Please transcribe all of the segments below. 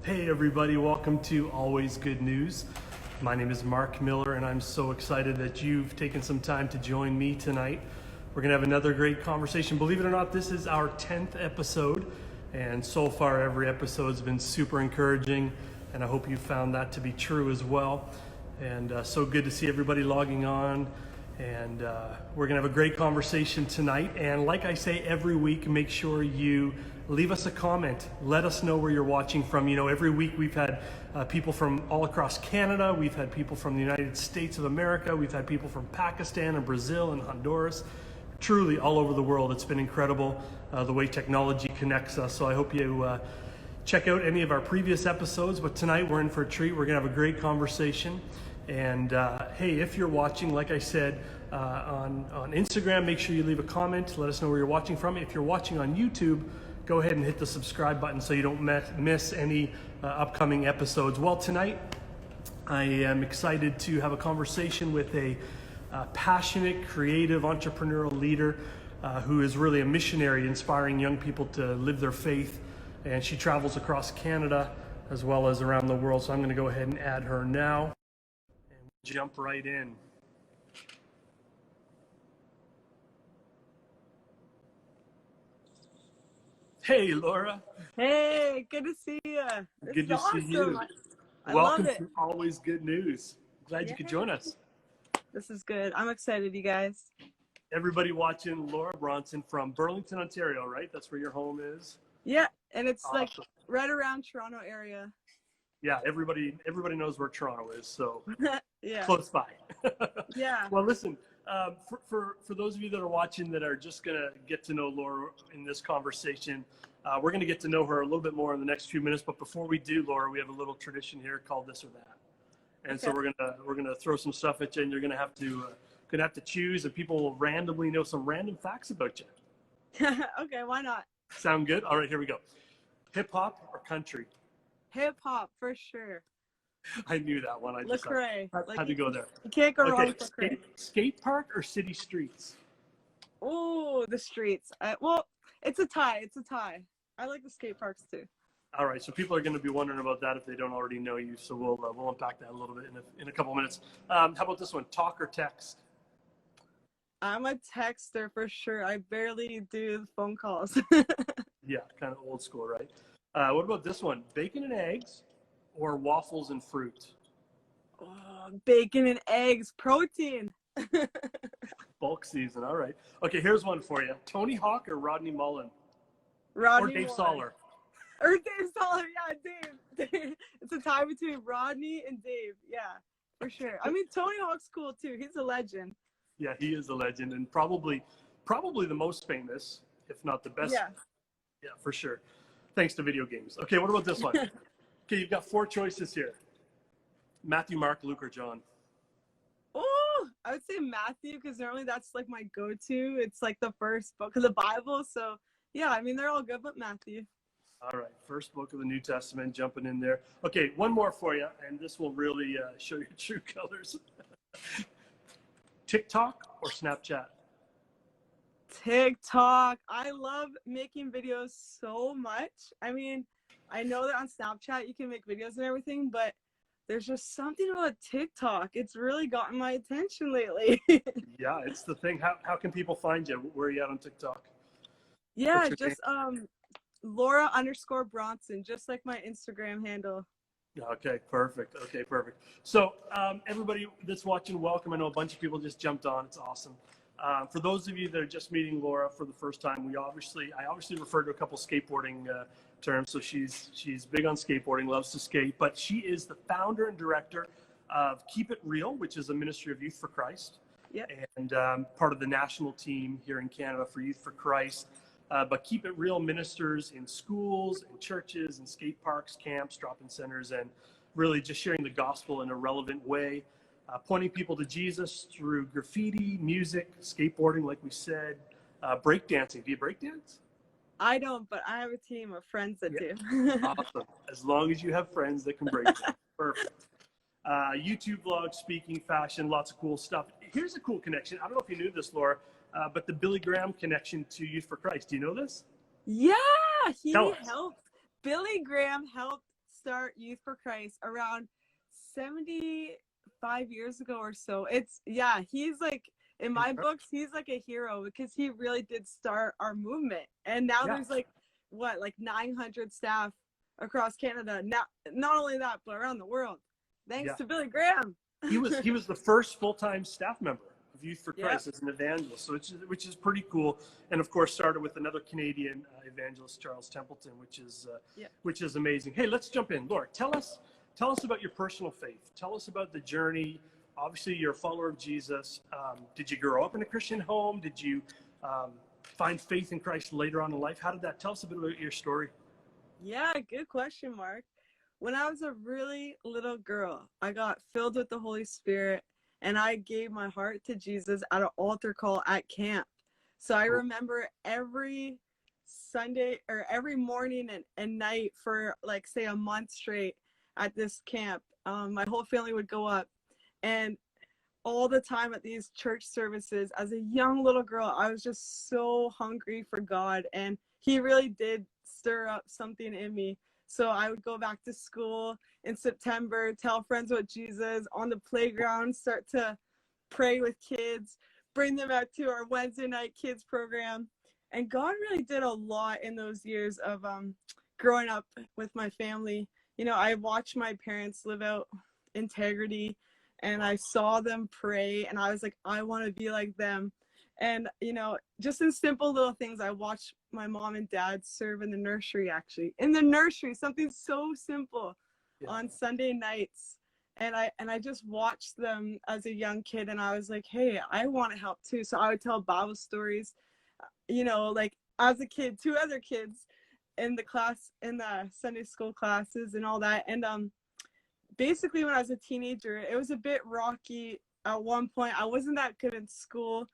Hey everybody, welcome to Always Good News. My name is Mark Miller and I'm so excited that you've taken some time to join me tonight. We're going to have another great conversation. Believe it or not, this is our 10th episode, and so far every episode has been super encouraging, and I hope you found that to be true as well. And so good to see everybody logging on. And we're going to have a great conversation tonight. And like I say every week, make sure you leave us a comment. Let us know where you're watching from. You know, every week we've had people from all across Canada. We've had people from the United States of America. We've had people from Pakistan and Brazil and Honduras. Truly all over the world. It's been incredible the way technology connects us. So I hope you check out any of our previous episodes. But tonight we're in for a treat. We're going to have a great conversation. And hey, if you're watching, like I said, on Instagram, make sure you leave a comment. Let us know where you're watching from. If you're watching on YouTube, go ahead and hit the subscribe button so you don't miss any upcoming episodes. Well, tonight I am excited to have a conversation with a passionate, creative, entrepreneurial leader who is really a missionary, inspiring young people to live their faith. And she travels across Canada as well as around the world. So I'm going to go ahead and add her now. Jump right in. Hey, Laura. Hey, good to see you. Good to see you. I Welcome love it. to Always Good News. Glad you could join us. This is good. I'm excited, you guys. Everybody watching, Laura Bronson from Burlington, Ontario, right? That's where your home is? Yeah, and it's Awesome. like right around Toronto area. Yeah, everybody knows where Toronto is, so Yeah. close by. Yeah. Well, listen, for those of you that are watching that are just going to get to know Laura in this conversation, we're going to get to know her a little bit more in the next few minutes. But before we do, Laura, we have a little tradition here called This or That. And so we're gonna throw some stuff at you, and you're gonna have to choose, and people will randomly know some random facts about you. Okay, why not? Sound good? All right, here we go. Hip hop or country? Hip hop for sure. I knew that one. I just had to go there. You can't go wrong with Lecrae. Skate park or city streets? Oh, the streets. Well, it's a tie. It's a tie. I like the skate parks too. All right, so people are going to be wondering about that if they don't already know you. So we'll unpack that a little bit in a couple minutes. How about this one? Talk or text? I'm a texter for sure. I barely do phone calls. Yeah, kind of old school, right? What about this one? Bacon and eggs or waffles and fruit? Oh, bacon and eggs, protein. Bulk season, all right. Okay, here's one for you. Tony Hawk or Rodney Mullen? Rodney Or Dave Mullen. Soller? Or Dave Soller, yeah, Dave. It's a tie between Rodney and Dave, yeah, for sure. I mean, Tony Hawk's cool too. He's a legend. Yeah, he is a legend, and probably the most famous, if not the best. Yeah. Yeah, for sure. Thanks to video games. Okay, what about this one? Okay, you've got 4 choices here. Matthew, Mark, Luke, or John? Oh, I would say Matthew, because normally that's like my go-to. It's like the first book of the Bible. So yeah, I mean, they're all good, but Matthew. All right, first book of the New Testament, jumping in there. Okay, one more for you, and this will really show your true colors. TikTok or Snapchat? TikTok. I love making videos so much. I mean, I know that on Snapchat you can make videos and everything, but there's just something about TikTok. It's really gotten my attention lately. Yeah, it's the thing. How can people find you? Where are you at on TikTok? Yeah, just Laura _Bronson, just like my Instagram handle. Okay, perfect. So everybody that's watching, welcome. I know a bunch of people just jumped on. It's awesome. For those of you that are just meeting Laura for the first time, I obviously refer to a couple skateboarding terms. So she's big on skateboarding, loves to skate, but she is the founder and director of Keep It Real, which is a ministry of Youth for Christ. Yep. And part of the national team here in Canada for Youth for Christ. But Keep It Real ministers in schools and churches and skate parks, camps, drop-in centers, and really just sharing the gospel in a relevant way, pointing people to Jesus through graffiti, music, skateboarding, like we said, breakdancing. Do you breakdance? I don't, but I have a team of friends that do. Awesome. As long as you have friends that can breakdance. Perfect. YouTube vlog, speaking, fashion, lots of cool stuff. Here's a cool connection. I don't know if you knew this, Laura, but the Billy Graham connection to Youth for Christ. Do you know this? Yeah, he Tell us. helped. Billy Graham helped start Youth for Christ around 75 years ago or so. He's like, in my books, he's like a hero because he really did start our movement. And now there's like 900 staff across Canada. Now, not only that, but around the world. Thanks to Billy Graham. He was the first full-time staff member of Youth for Christ as an evangelist, so which is pretty cool. And of course, started with another Canadian evangelist, Charles Templeton, which is amazing. Hey, let's jump in. Laura, tell us about your personal faith. Tell us about the journey. Obviously, you're a follower of Jesus. Did you grow up in a Christian home? Did you find faith in Christ later on in life? How did that? Tell us a bit about your story. Yeah, good question, Mark. When I was a really little girl, I got filled with the Holy Spirit, and I gave my heart to Jesus at an altar call at camp. So I remember every Sunday or every morning and night for like, say, a month straight at this camp, my whole family would go up. And all the time at these church services, as a young little girl, I was just so hungry for God. And he really did stir up something in me. So I would go back to school in September, tell friends about Jesus, on the playground, start to pray with kids, bring them out to our Wednesday night kids program. And God really did a lot in those years of growing up with my family. You know, I watched my parents live out integrity, and I saw them pray, and I was like, I want to be like them. And, you know, just in simple little things, I watched my mom and dad serve in the nursery, something so simple on Sunday nights. And I just watched them as a young kid, and I was like, hey, I want to help too. So I would tell Bible stories, you know, like as a kid, 2 other kids in the Sunday school classes and all that. And basically when I was a teenager, it was a bit rocky at one point. I wasn't that good in school.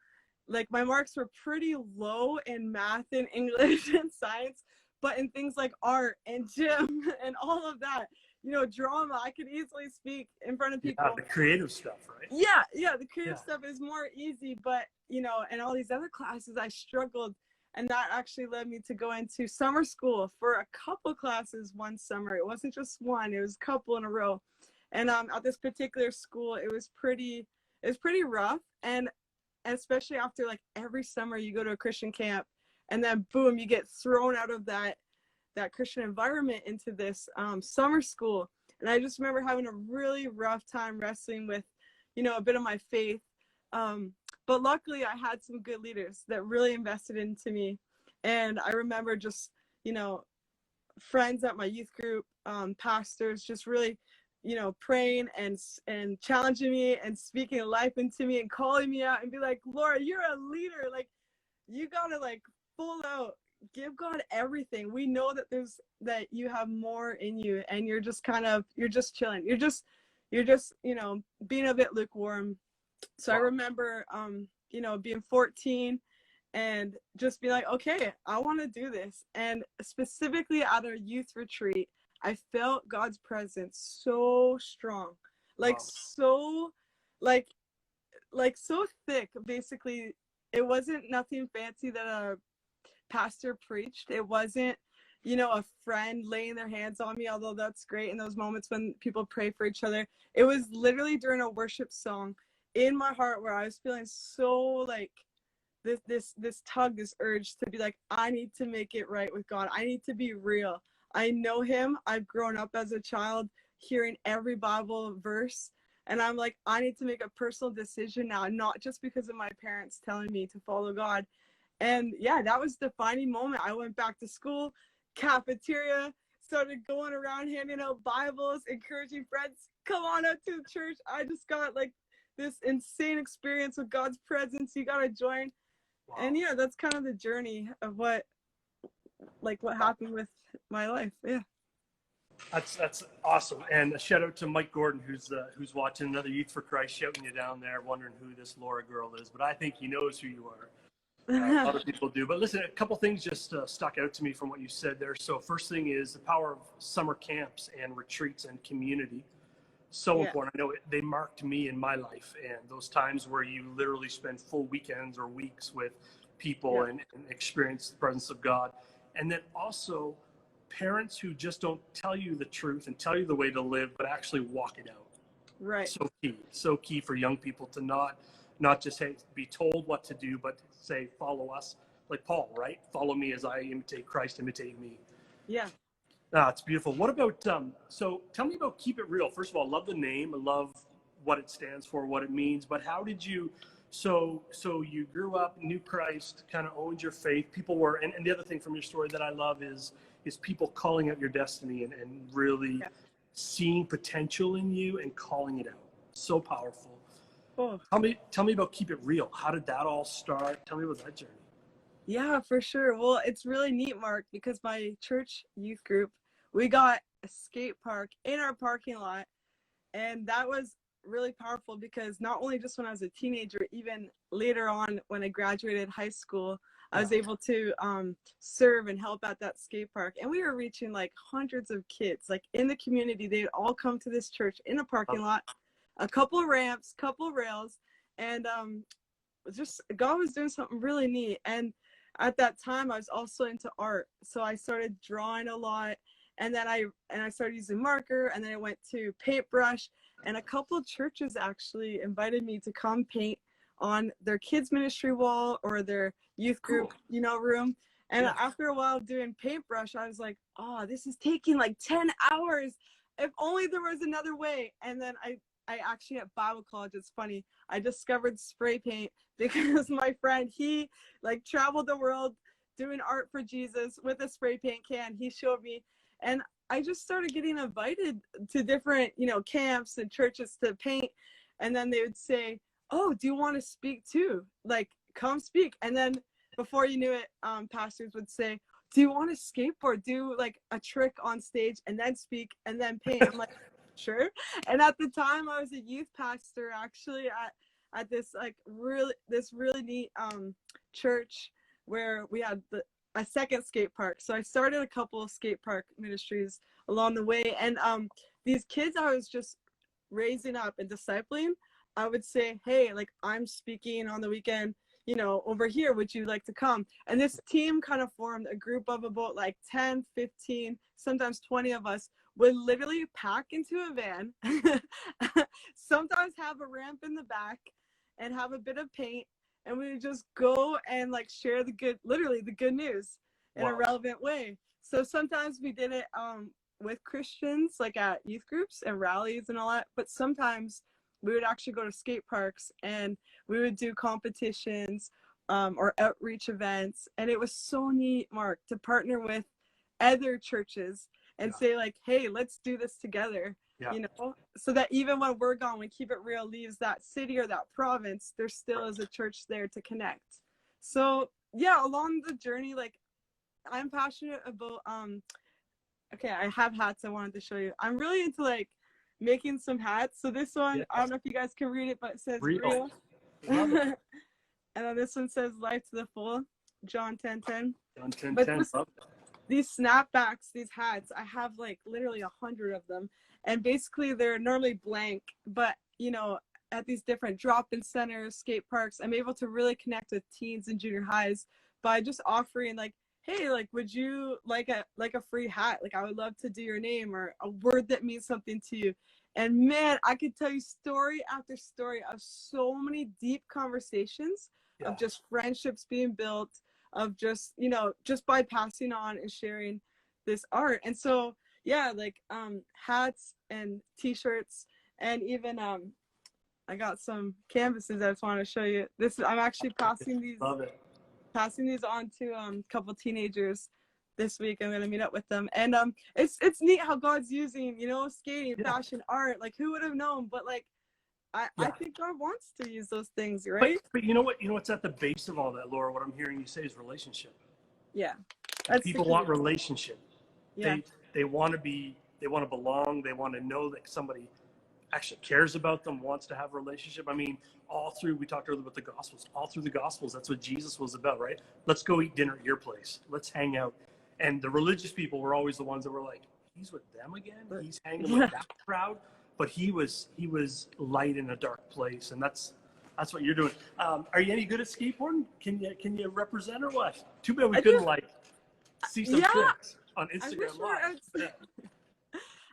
Like my marks were pretty low in math and English and science, but in things like art and gym and all of that, you know, drama, I could easily speak in front of people. Yeah, the creative stuff, right? Yeah, the creative stuff is more easy, but, you know, and all these other classes, I struggled. And that actually led me to go into summer school for a couple classes one summer. It wasn't just one, it was a couple in a row. And at this particular school, it was pretty rough. And especially after like every summer you go to a Christian camp, and then boom, you get thrown out of that Christian environment into this summer school. And I just remember having a really rough time wrestling with, you know, a bit of my faith. But luckily I had some good leaders that really invested into me. And I remember just, you know, friends at my youth group, pastors, just really, you know, praying and challenging me and speaking life into me and calling me out and be like, Laura, you're a leader. Like, you gotta like full out give God everything. We know that you have more in you, and you're just chilling. You're just, you know, being a bit lukewarm. So I remember, you know, being 14 and just be like, okay, I want to do this. And specifically at our youth retreat, I felt God's presence so strong, like so, like so thick. Basically, it wasn't nothing fancy that a pastor preached. It wasn't, you know, a friend laying their hands on me, although that's great in those moments when people pray for each other. It was literally during a worship song in my heart where I was feeling so like this tug, this urge to be like, I need to make it right with God. I need to be real. I know him. I've grown up as a child hearing every Bible verse. And I'm like, I need to make a personal decision now, not just because of my parents telling me to follow God. And yeah, that was the defining moment. I went back to school, cafeteria, started going around handing out Bibles, encouraging friends, come on out to the church. I just got like this insane experience with God's presence. You got to join. Wow. And yeah, that's kind of the journey of what happened with my life. Yeah. That's awesome. And a shout out to Mike Gordon, who's watching, another Youth for Christ, shouting you down there, wondering who this Laura girl is. But I think he knows who you are. A lot of people do. But listen, a couple things just stuck out to me from what you said there. So first thing is the power of summer camps and retreats and community. So important. I know they marked me in my life, and those times where you literally spend full weekends or weeks with people and experience the presence of God. And then also parents who just don't tell you the truth and tell you the way to live, but actually walk it out. Right. So key for young people to not just be told what to do, but say, follow us, like Paul, right? Follow me as I imitate Christ, imitate me. Yeah. Ah, it's beautiful. What about, so tell me about Keep It Real. First of all, I love the name. I love what it stands for, what it means, but how did you, so you grew up, knew Christ, kind of owned your faith. People were, and the other thing from your story that I love is people calling out your destiny and really seeing potential in you and calling it out. So powerful. Oh. Tell me about Keep It Real. How did that all start? Tell me about that journey. Yeah, for sure. Well, it's really neat, Mark, because my church youth group, we got a skate park in our parking lot. And that was really powerful because not only just when I was a teenager, even later on when I graduated high school, I was able to serve and help at that skate park. And we were reaching like hundreds of kids, like in the community. They'd all come to this church in the parking lot, a couple of ramps, couple of rails, and just God was doing something really neat. And at that time, I was also into art, so I started drawing a lot. And then I started using marker, and then I went to paintbrush, and a couple of churches actually invited me to come paint on their kids ministry wall or their youth group, room. And after a while doing paintbrush, I was like, oh, this is taking like 10 hours. If only there was another way. And then I actually at Bible college, it's funny, I discovered spray paint because my friend, he like traveled the world doing art for Jesus with a spray paint can. He showed me. And I just started getting invited to different, camps and churches to paint. And then they would say, oh, do you want to speak too? Like, come speak. And then before you knew it, pastors would say, do you want to skateboard? Do like a trick on stage and then speak and then paint. I'm like, sure. And at the time I was a youth pastor actually at this like really neat church where we had a second skate park. So I started a couple of skate park ministries along the way. And these kids I was just raising up and discipling, I would say, hey, like I'm speaking on the weekend, over here, would you like to come? And this team kind of formed a group of about like 10, 15, sometimes 20 of us would literally pack into a van, sometimes have a ramp in the back and have a bit of paint. And we would just go and like share the good news in a relevant way. So sometimes we did it with Christians, like at youth groups and rallies and all that. But sometimes we would actually go to skate parks and we would do competitions or outreach events. And it was so neat, Mark, to partner with other churches and say like, hey, let's do this together. So that even when we're gone, when Keep It Real leaves that city or that province, there still is a church there to connect. So yeah, along the journey, like I'm passionate about, okay, I have hats I wanted to show you. I'm really into like making some hats. So this one, I don't know if you guys can read it, but it says real. And then this one says life to the full, John 10:10. John 10:10. These snapbacks, these hats, I have like literally 100 of them. And basically they're normally blank, but at these different drop-in centers, skate parks, I'm able to really connect with teens and junior highs by just offering like, hey, like, would you like a free hat? Like, I would love to do your name or a word that means something to you. And man, I could tell you story after story of so many deep conversations of just friendships being built, of just, just by passing on and sharing this art. And so, yeah, like hats and t-shirts, and even I got some canvases I just want to show you. I'm actually passing these on to a couple teenagers this week. I'm gonna meet up with them, and it's neat how God's using skating, fashion, art. Like who would have known? But like I think God wants to use those things, right? But you know what's at the base of all that, Laura? What I'm hearing you say is relationship. Yeah, People want relationship. Yeah. They want to belong. They want to know that somebody actually cares about them, wants to have a relationship. I mean, we talked earlier about the Gospels. All through the Gospels, that's what Jesus was about, right? Let's go eat dinner at your place. Let's hang out. And the religious people were always the ones that were like, he's with them again? He's hanging with that crowd? But he was light in a dark place, and that's what you're doing. Are you any good at skateboarding? Can you represent or what? Too bad we couldn't see some tricks. on I wish Instagram we were Live. Yeah. outside.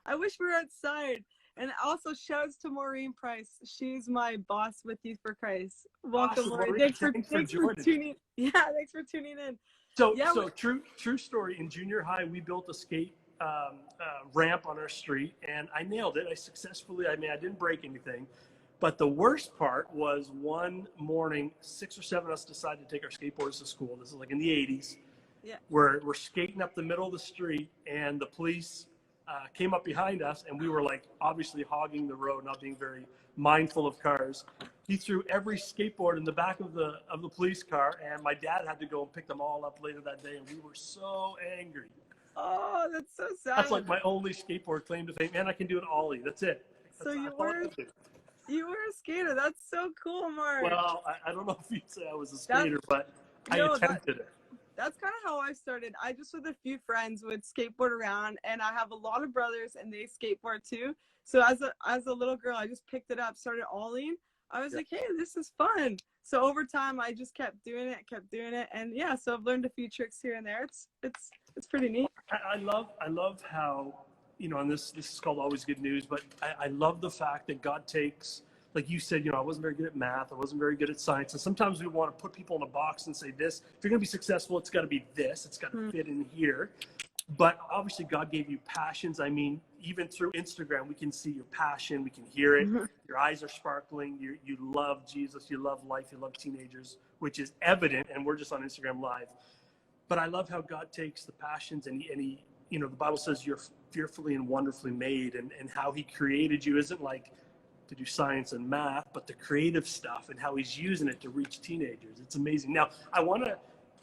I wish we were outside. And also, shouts to Maureen Price. She's my boss with Youth for Christ. Welcome, Awesome, Maureen. Maureen. Thanks for Thanks for joining. tuning. Yeah, thanks for tuning in. So, Yeah, so true story. In junior high, we built a skate ramp on our street, and I nailed it. I successfully. I mean, I didn't break anything, but the worst part was one morning, 6 or 7 of us decided to take our skateboards to school. This is like in the '80s. yeah. We're skating up the middle of the street, and the police came up behind us, and we were like obviously hogging the road, not being very mindful of cars. He threw every skateboard in the back of the police car, and my dad had to go and pick them all up later that day, and we were so angry. Oh, that's so sad. That's like my only skateboard claim to fame. Man, I can do an ollie. That's it. So That's you were a skater. That's so cool, Mark. well, I don't know if you'd say I was a skater, but I attempted it. That's kind of how I started. I just with a few friends would skateboard around, and I have a lot of brothers, and they skateboard too. So as a little girl, I just picked it up, started ollieing. I was like, hey, this is fun. So over time, I just kept doing it, and yeah. So I've learned a few tricks here and there. It's pretty neat. I love how, and this is called Always Good News, but I love the fact that God takes, like you said, I wasn't very good at math, I wasn't very good at science, and sometimes we want to put people in a box and say this, if you're going to be successful, it's got to be this, it's got to fit in here. But obviously God gave you passions. I mean, even through Instagram, we can see your passion, we can hear it. Your eyes are sparkling, you love Jesus, you love life, you love teenagers, which is evident, and we're just on Instagram Live. But I love how God takes the passions and he the Bible says you're fearfully and wonderfully made, and how he created you isn't like to do science and math, but the creative stuff and how he's using it to reach teenagers. It's amazing. Now,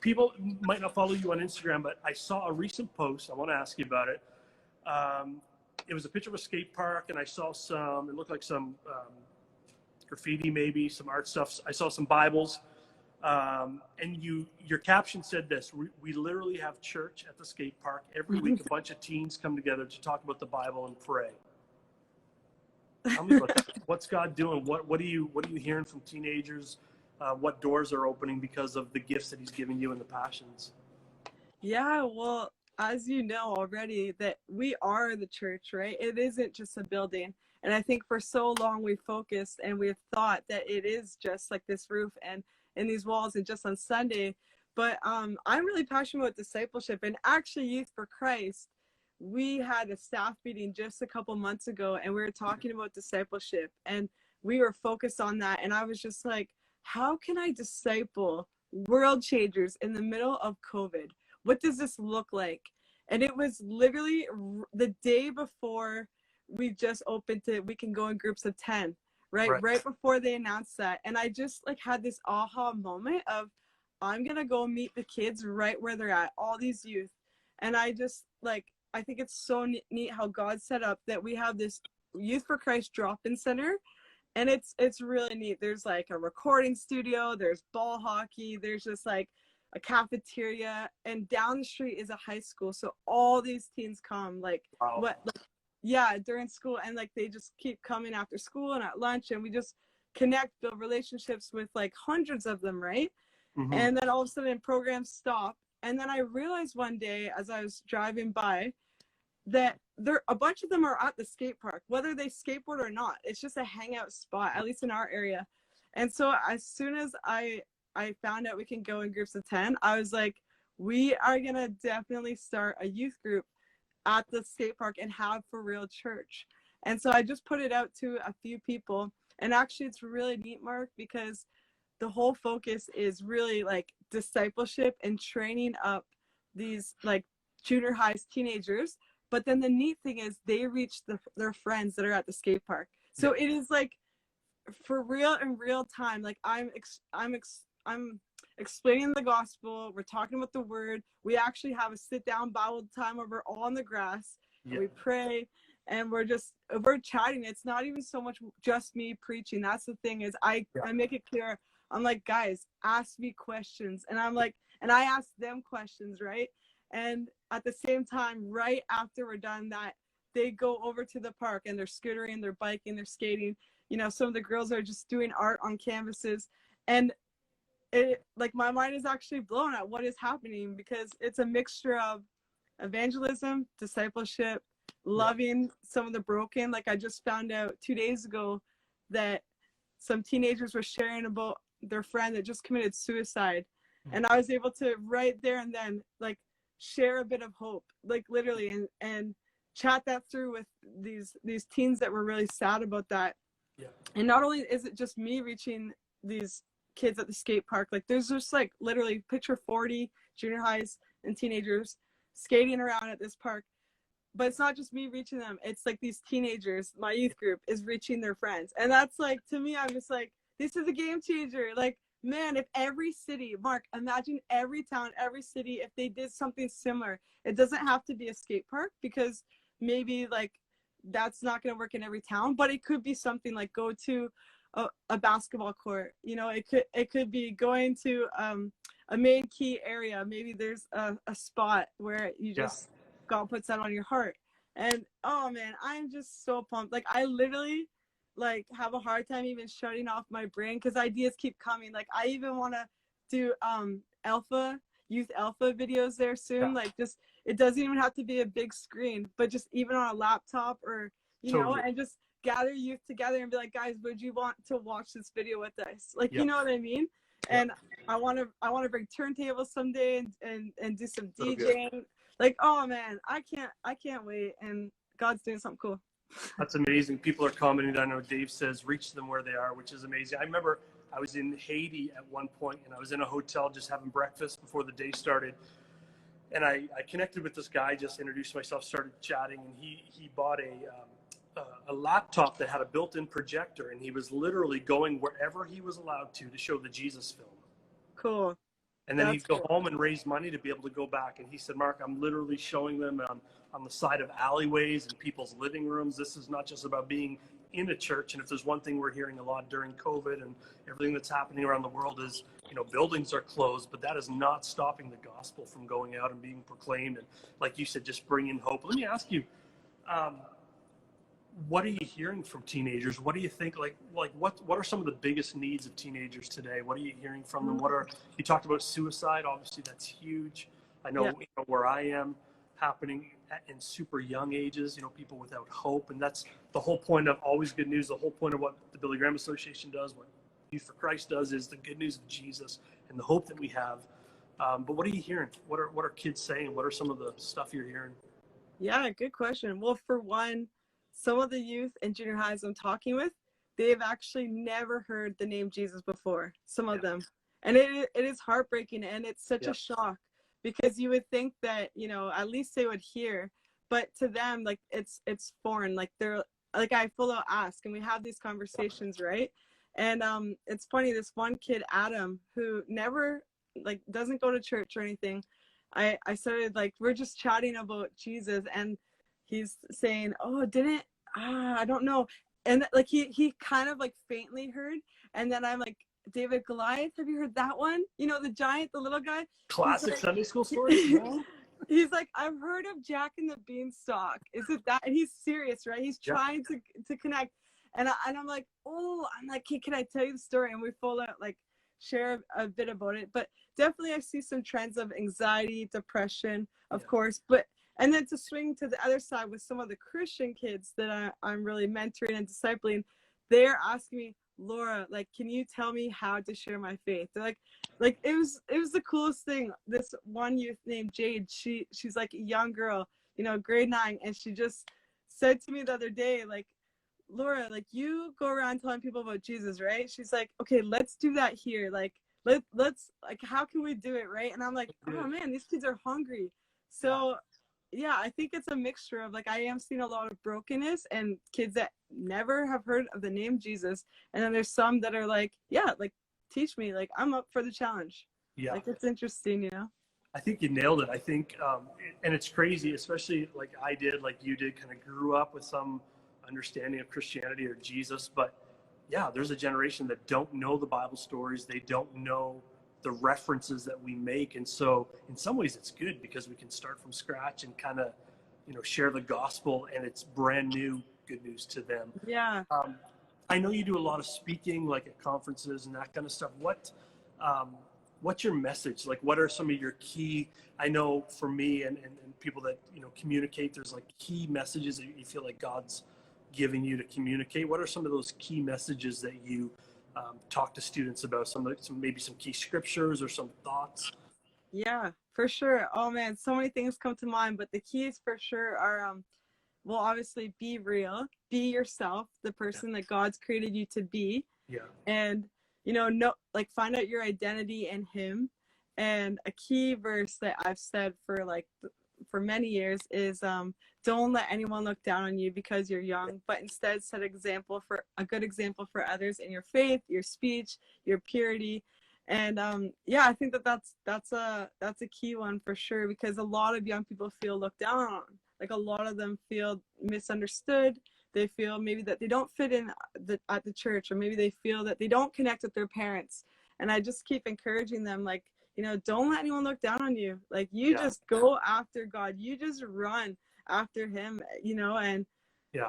people might not follow you on Instagram, but I saw a recent post. I want to ask you about it. It was a picture of a skate park, and I saw it looked like some graffiti, maybe some art stuff. I saw some Bibles. And your caption said this: we literally have church at the skate park every week. A bunch of teens come together to talk about the Bible and pray. Tell me about that. What's God doing? What are you hearing from teenagers? What doors are opening because of the gifts that he's giving you and the passions? Yeah, well, as you know already, that we are the church, right? It isn't just a building. And I think for so long we focused and we've thought that it is just like this roof and in these walls and just on Sunday. But I'm really passionate about discipleship, and actually Youth for Christ. We had a staff meeting just a couple months ago, and we were talking about discipleship, and we were focused on that. And I was just like, how can I disciple world changers in the middle of COVID? What does this look like? And it was literally the day before we just opened it. We can go in groups of 10. Right before they announced that. And I just like had this aha moment of, I'm gonna go meet the kids right where they're at, all these youth. And I just I think it's so neat how God set up that we have this Youth for Christ drop-in center, and it's really neat. There's like a recording studio, there's ball hockey, there's just like a cafeteria, and down the street is a high school. So all these teens come Wow. Yeah, during school, and they just keep coming after school and at lunch, and we just build relationships with hundreds of them, right? And then all of a sudden programs stop, and then I realized one day as I was driving by that a bunch of them are at the skate park, whether they skateboard or not. It's just a hangout spot, at least in our area. And so as soon as I found out we can go in groups of 10, I was like, we are gonna definitely start a youth group at the skate park and have for real church. And so I just put it out to a few people, and actually it's really neat, Mark, because the whole focus is really discipleship and training up these junior highs teenagers. But then the neat thing is they reach their friends that are at the skate park. So it is for real in real time. I'm explaining the gospel. We're talking about the word. We actually have a sit down Bible time where we're all on the grass. And we pray, and we're chatting. It's not even so much just me preaching. That's the thing is I make it clear. I'm like, guys, ask me questions. And and I ask them questions, right? And at the same time, right after we're done that, they go over to the park and they're scootering, they're biking, they're skating. Some of the girls are just doing art on canvases. And it my mind is actually blown at what is happening, because it's a mixture of evangelism, discipleship, loving some of the broken. Like I just found out 2 days ago that some teenagers were sharing about their friend that just committed suicide. And I was able to right there and then like share a bit of hope, like literally, and chat that through with these teens that were really sad about that. Yeah. And not only is it just me reaching these kids at the skate park, like there's just like literally picture 40 junior highs and teenagers skating around at this park. But it's not just me reaching them. It's like these teenagers, my youth group is reaching their friends. And that's like, to me, I'm just like, this is a game changer. Like, man, if every city, Mark, imagine every town, every city, if they did something similar. It doesn't have to be a skate park because maybe like that's not going to work in every town, but it could be something like go to a basketball court. You know, it could be going to a main key area. Maybe there's a spot where you just God puts that on your heart. And oh man, I'm just so pumped. Like I literally like have a hard time even shutting off my brain because ideas keep coming. Like I even want to do youth alpha videos there soon. Like just, it doesn't even have to be a big screen, but just even on a laptop or you know, and just gather youth together and be like, guys, would you want to watch this video with us? Like you know what I mean? And I want to bring turntables someday and do some DJing. Like, oh man, I can't wait. And God's doing something cool. That's amazing. People are commenting. I know Dave says, reach them where they are, which is amazing. I remember I was in Haiti at one point and I was in a hotel just having breakfast before the day started. And I connected with this guy, just introduced myself, started chatting, and he bought a laptop that had a built-in projector, and he was literally going wherever he was allowed to show the Jesus film. Cool. And then he'd go home and raise money to be able to go back. And he said, Mark, I'm literally showing them on the side of alleyways and people's living rooms. This is not just about being in a church. And if there's one thing we're hearing a lot during COVID and everything that's happening around the world is, you know, buildings are closed, but that is not stopping the gospel from going out and being proclaimed. And like you said, just bringing hope. Let me ask you, what are you hearing from teenagers? What do you think, like what are some of the biggest needs of teenagers today? What are you hearing from them? You talked about suicide, obviously that's huge. I know, you know where I am, happening in super young ages, you know, people without hope. And that's the whole point of Always Good News. The whole point of what the Billy Graham Association does, what Youth for Christ does, is the good news of Jesus and the hope that we have. But what are you hearing? What are kids saying? What are some of the stuff you're hearing? Yeah, good question. Well, for one, some of the youth and junior highs I'm talking with, they've actually never heard the name Jesus before, some of them. And it is heartbreaking, and it's such a shock because you would think that, you know, at least they would hear, but to them, like it's foreign. Like they're like, I full out ask, and we have these conversations, right? And it's funny, this one kid, Adam, who never like doesn't go to church or anything, I started like, we're just chatting about Jesus, and he's saying, oh, I don't know. And like, he kind of like faintly heard. And then I'm like, David Goliath, have you heard that one? You know, the giant, the little guy. Classic like, Sunday school story. No? He's like, I've heard of Jack and the Beanstalk. Is it that? And he's serious, right? He's trying to connect. And I'm like, hey, can I tell you the story? And we full out like share a bit about it. But definitely I see some trends of anxiety, depression, of course. And then to swing to the other side with some of the Christian kids that I'm really mentoring and discipling, they're asking me, Laura, like, can you tell me how to share my faith? They're like it was the coolest thing. This one youth named Jade, she's like a young girl, you know, grade 9, and she just said to me the other day, like, Laura, like, you go around telling people about Jesus, right? She's like, okay, let's do that here. Like, let's like, how can we do it, right? And I'm like, oh man, these kids are hungry. So yeah, I think it's a mixture of like, I am seeing a lot of brokenness and kids that never have heard of the name Jesus. And then there's some that are like, yeah, like, teach me, like, I'm up for the challenge. Yeah. Like, it's interesting, you know? I think you nailed it. I think, and it's crazy, especially like I did, like you did, kind of grew up with some understanding of Christianity or Jesus. But yeah, there's a generation that don't know the Bible stories. They don't know the references that we make. And so in some ways it's good because we can start from scratch and kind of, you know, share the gospel, and it's brand new good news to them. Yeah. I know you do a lot of speaking, like at conferences and that kind of stuff. What's your message? Like, what are some of your key, I know for me and people that, communicate, there's like key messages that you feel like God's giving you to communicate. What are some of those key messages that you talk to students about? Maybe some key scriptures or some thoughts? Yeah, for sure. Oh man, so many things come to mind, but the keys for sure are well, obviously be real, be yourself, the person that God's created you to be. Yeah. And like find out your identity in him. And a key verse that I've said for many years is don't let anyone look down on you because you're young, but instead set a good example for others in your faith, your speech, your purity. And I think that's a key one for sure, because a lot of young people feel looked down on. Like a lot of them feel misunderstood. They feel maybe that they don't fit in at the church, or maybe they feel that they don't connect with their parents. And I just keep encouraging them, like, don't let anyone look down on you. Like, you just go after God. You just run after him, and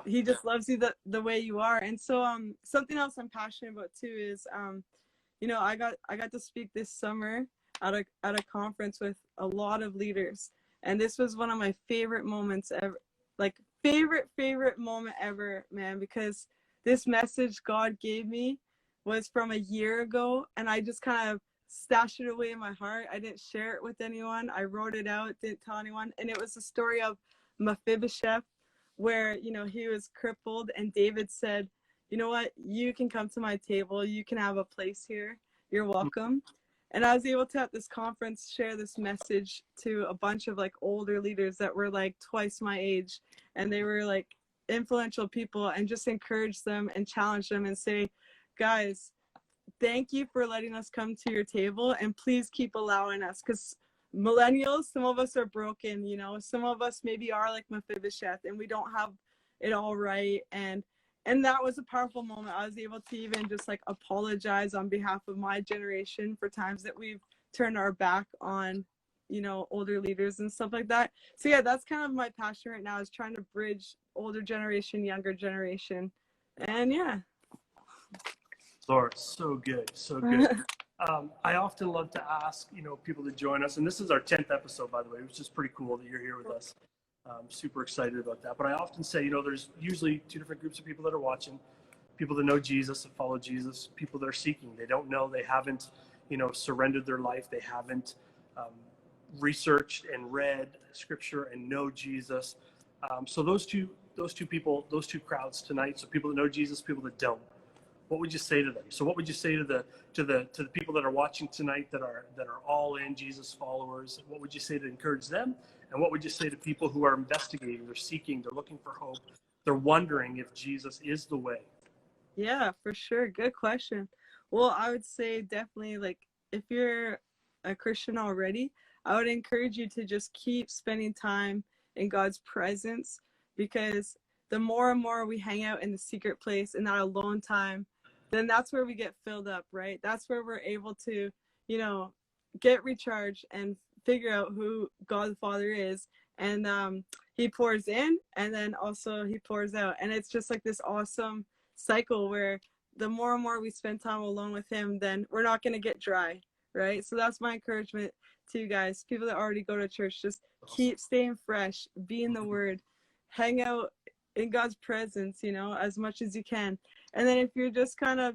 he just loves you the way you are. And so something else I'm passionate about too is I got to speak this summer at a conference with a lot of leaders. And this was one of my favorite moments ever. Like, favorite moment ever, man, because this message God gave me was from a year ago, and I just kind of stashed it away in my heart. I didn't share it with anyone. I wrote it out, didn't tell anyone. And it was the story of Mephibosheth, where he was crippled, and David said, you know what, you can come to my table, you can have a place here, you're welcome. And I was able to, at this conference, share this message to a bunch of like older leaders that were like twice my age, and they were like influential people, and just encourage them and challenge them and say, guys, thank you for letting us come to your table, and please keep allowing us, because millennials, some of us are broken, some of us maybe are like Mephibosheth, and we don't have it all right. And that was a powerful moment. I was able to even just like apologize on behalf of my generation for times that we've turned our back on, older leaders and stuff like that. So yeah, that's kind of my passion right now, is trying to bridge older generation, younger generation. And yeah. Laura, so good, so good. I often love to ask, people to join us, and this is our 10th episode, by the way, which is pretty cool that you're here with us. I'm super excited about that. But I often say, there's usually two different groups of people that are watching: people that know Jesus and follow Jesus, people that are seeking. They don't know, they haven't, surrendered their life. They haven't researched and read scripture and know Jesus. So those two people, those two crowds tonight. So people that know Jesus, people that don't. What would you say to them? So what would you say to the people that are watching tonight that are all in Jesus followers? What would you say to encourage them? And what would you say to people who are investigating, they're seeking, they're looking for hope, they're wondering if Jesus is the way? Yeah, for sure. Good question. Well, I would say definitely, like, if you're a Christian already, I would encourage you to just keep spending time in God's presence, because the more and more we hang out in the secret place, in that alone time, then that's where we get filled up, right? That's where we're able to, get recharged and figure out who God the Father is. And he pours in, and then also he pours out. And it's just like this awesome cycle where the more and more we spend time alone with him, then we're not going to get dry, right? So that's my encouragement to you guys, people that already go to church. Just keep staying fresh, be in the word, hang out in God's presence, as much as you can. And then if you're just kind of,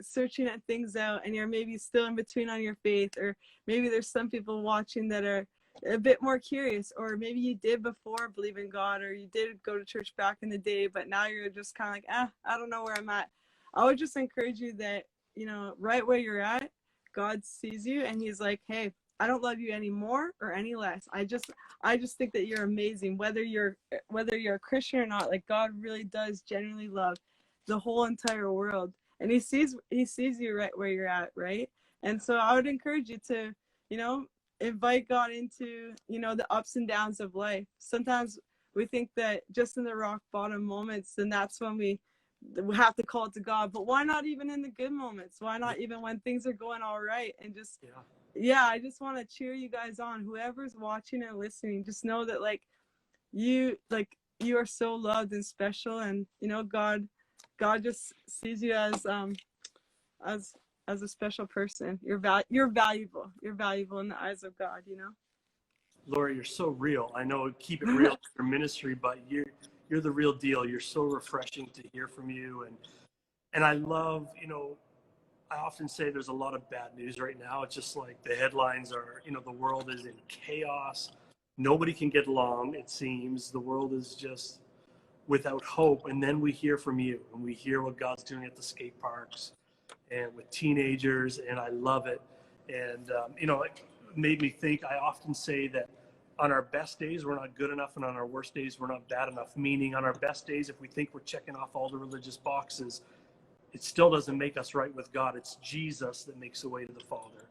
searching at things out, and you're maybe still in between on your faith, or maybe there's some people watching that are a bit more curious, or maybe you did before believe in God, or you did go to church back in the day, but now you're just kind of like, I don't know where I'm at. I would just encourage you that, right where you're at, God sees you, and he's like, hey, I don't love you any more or any less. I just think that you're amazing, whether you're a Christian or not. Like, God really does genuinely love the whole entire world, and he sees you right where you're at, right? And so I would encourage you to, invite God into, the ups and downs of life. Sometimes we think that just in the rock bottom moments, then that's when we have to call it to God. But why not even in the good moments? Why not even when things are going all right? And just, I just want to cheer you guys on. Whoever's watching and listening, just know that you are so loved and special, and God just sees you as a special person. You're valuable. You're valuable in the eyes of God. Laura, you're so real. I know keep it real is your ministry, but you're the real deal. You're so refreshing to hear from you, and I love, I often say there's a lot of bad news right now. It's just like the headlines are, the world is in chaos. Nobody can get along, it seems. The world is just without hope. And then we hear from you, and we hear what God's doing at the skate parks and with teenagers, and I love it. And, it made me think. I often say that on our best days, we're not good enough, and on our worst days, we're not bad enough. Meaning, on our best days, if we think we're checking off all the religious boxes, it still doesn't make us right with God. It's Jesus that makes the way to the Father.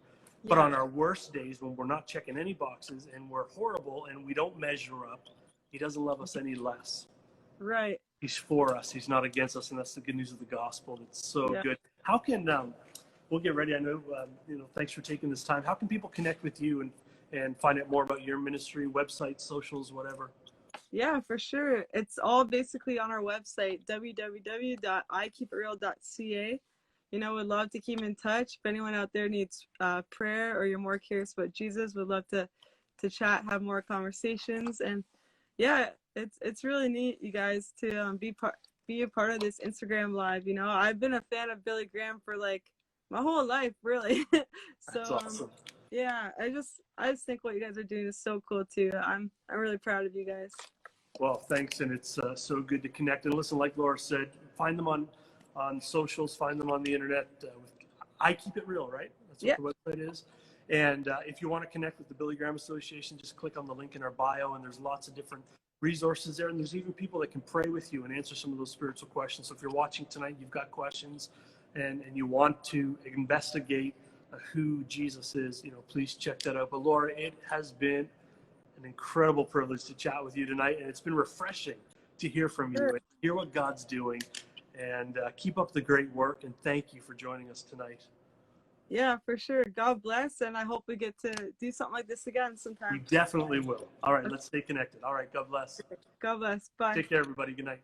But on our worst days, when we're not checking any boxes and we're horrible and we don't measure up, he doesn't love us any less. Right. He's for us. He's not against us, and that's the good news of the gospel. It's so good. How can we'll get ready? I know thanks for taking this time. How can people connect with you and find out more about your ministry, website, socials, whatever? Yeah, for sure. It's all basically on our website, www.ikeepitreal.ca. We'd love to keep in touch. If anyone out there needs prayer, or you're more curious about Jesus, we'd love to chat, have more conversations. And yeah, it's really neat, you guys, to be a part of this Instagram live. I've been a fan of Billy Graham for like my whole life, really. So that's awesome. Yeah, I just think what you guys are doing is so cool too. I'm really proud of you guys. Well, thanks, and it's so good to connect. And listen, like Laura said, find them on socials, find them on the internet. I Keep It Real, right? That's what the website is. And if you want to connect with the Billy Graham Association, just click on the link in our bio, and there's lots of different resources there. And there's even people that can pray with you and answer some of those spiritual questions. So if you're watching tonight, you've got questions, and you want to investigate who Jesus is, please check that out. But Laura, it has been an incredible privilege to chat with you tonight, and it's been refreshing to hear from you and hear what God's doing. And keep up the great work, and thank you for joining us tonight. Yeah, for sure. God bless, and I hope we get to do something like this again sometime. We definitely will. All right, let's stay connected. All right, God bless. God bless. Bye. Take care, everybody. Good night.